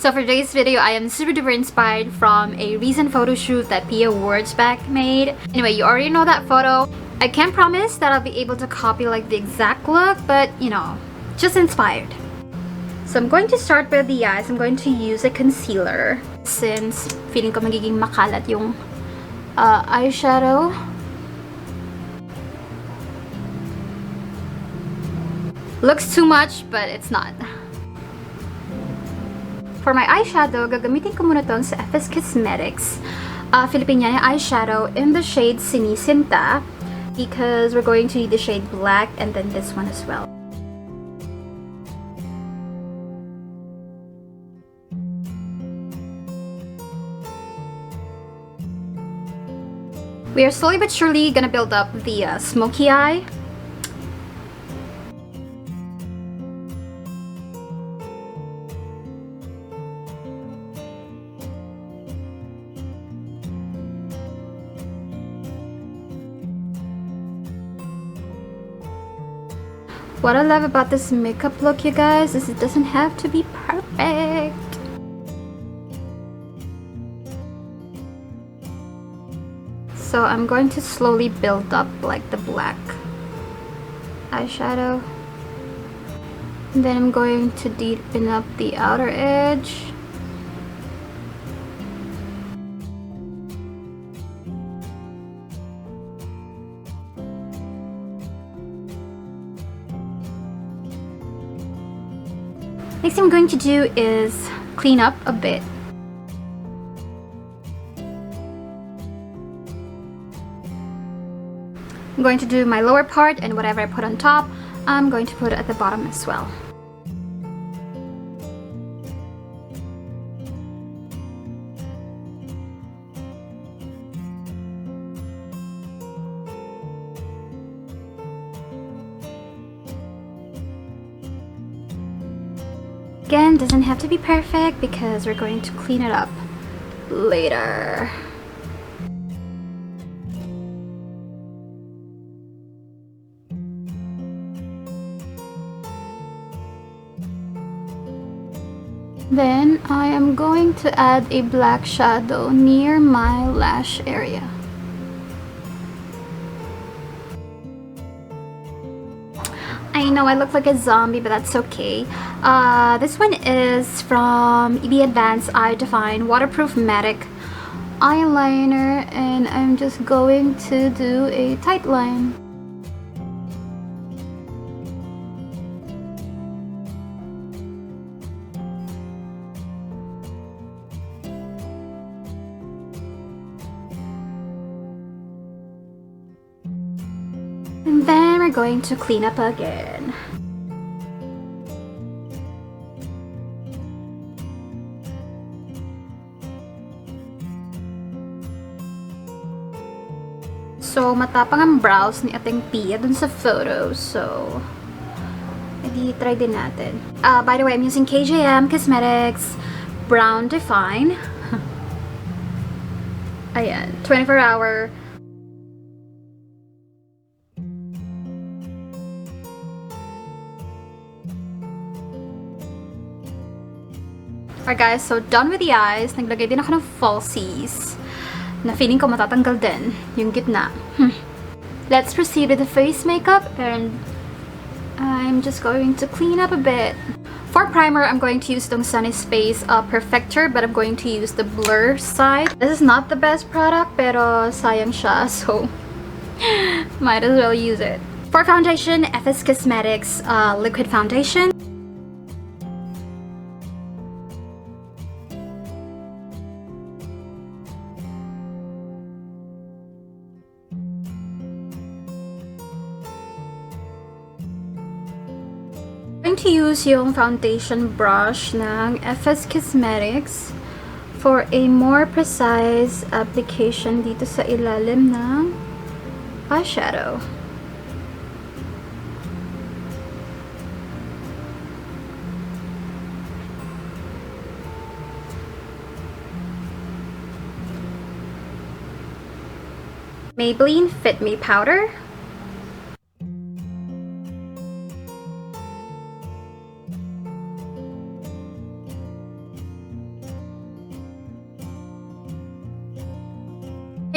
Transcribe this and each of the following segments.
So for today's video, I am super duper inspired from a recent photo shoot that Pia Wurtzbach made. Anyway, you already know that photo. I can't promise that I'll be able to copy like the exact look, but you know, just inspired. So I'm going to start with the eyes. I'm going to use a concealer since feeling ko magiging makalat yung eyeshadow. Looks too much, but it's not. For my eyeshadow, gagamitin ko muna itong sa FS Cosmetics Filipiniana eyeshadow in the shade Sinisinta because we're going to need the shade black and then this one as well. We are slowly but surely gonna build up the smoky eye. What I love about this makeup look, you guys, is it doesn't have to be perfect. So I'm going to slowly build up like the black eyeshadow. And then I'm going to deepen up the outer edge. Next thing I'm going to do is clean up a bit. I'm going to do my lower part, and whatever I put on top, I'm going to put it at the bottom as well. Again, doesn't have to be perfect because we're going to clean it up later. Then I am going to add a black shadow near my lash area. I know I look like a zombie, but that's okay. This one is from EB Advanced Eye Define Waterproof Matic Eyeliner, and I'm just going to do a tight line. And then we're going to clean up again. So, matapang ang brows ni ating Pia dun sa photo. So, edi try din natin. By the way, I'm using KJM Cosmetics Brown Define. Ayan, 24-hour. Alright guys, so done with the eyes. Naglagay din ako ng falsies na feeling ko matatanggal din yung gitna. Let's proceed with the face makeup, and I'm just going to clean up a bit. For primer, I'm going to use the Sunny Space Perfector, but I'm going to use the blur side. This is not the best product, pero sayang siya, so might as well use it. For foundation, FS Cosmetics Liquid Foundation. I'm going to use yung foundation brush ng FS Cosmetics for a more precise application dito sa ilalim ng eyeshadow. Maybelline Fit Me powder.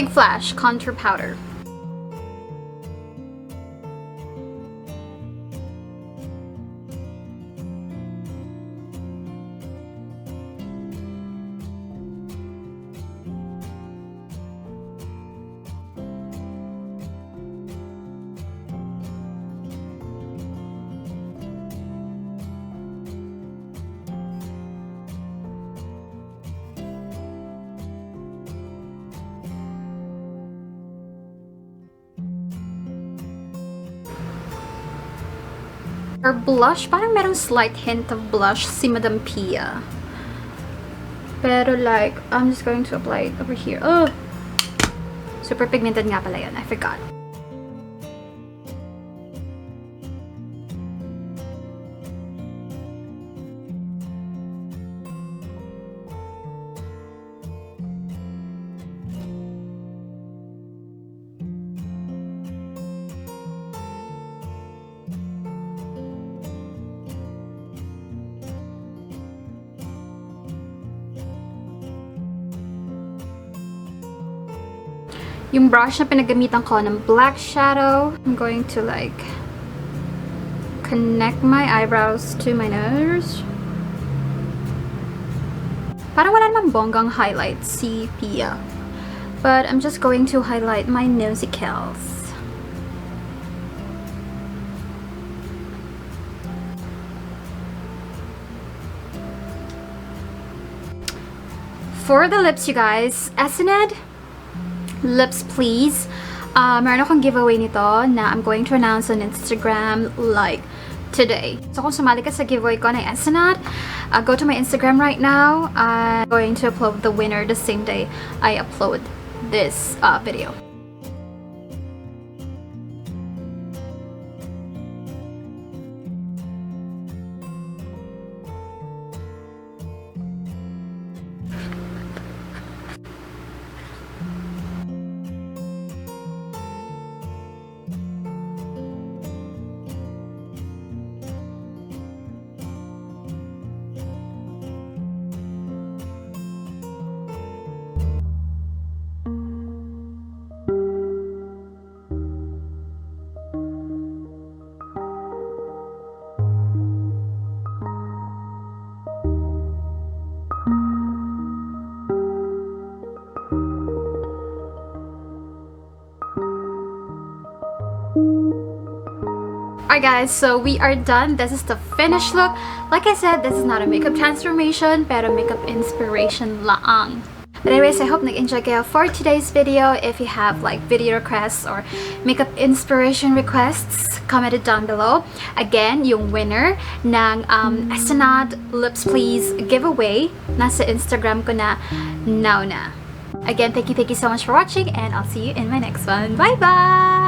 Big Flash Contour Powder. For blush, parang merong slight hint of blush si Madam Pia. Pero like, I'm just going to apply it over here. Oh! Super pigmented nga pala yun. I forgot. Yung brush na pinagamitan ko ng black shadow, I'm going to like connect my eyebrows to my nose. Parang wala namang bonggang highlight si Pia. But I'm just going to highlight my nosicles. For the lips, you guys, Essened Lips Please. Meron akong giveaway nito na I'm going to announce on Instagram like today. So kung sumali ka sa giveaway ko na Essened, go to my Instagram right now. I'm going to upload the winner the same day I upload this video. Alright guys, so we are done. This is the finished look. Like I said, this is not a makeup transformation, pero makeup inspiration laang. But anyways, I hope nag-enjoy kayo for today's video. If you have like video requests or makeup inspiration requests, comment it down below. Again, yung winner ng Essened Lips Please giveaway, nasa Instagram ko na now na. Again, thank you so much for watching, and I'll see you in my next one. Bye bye!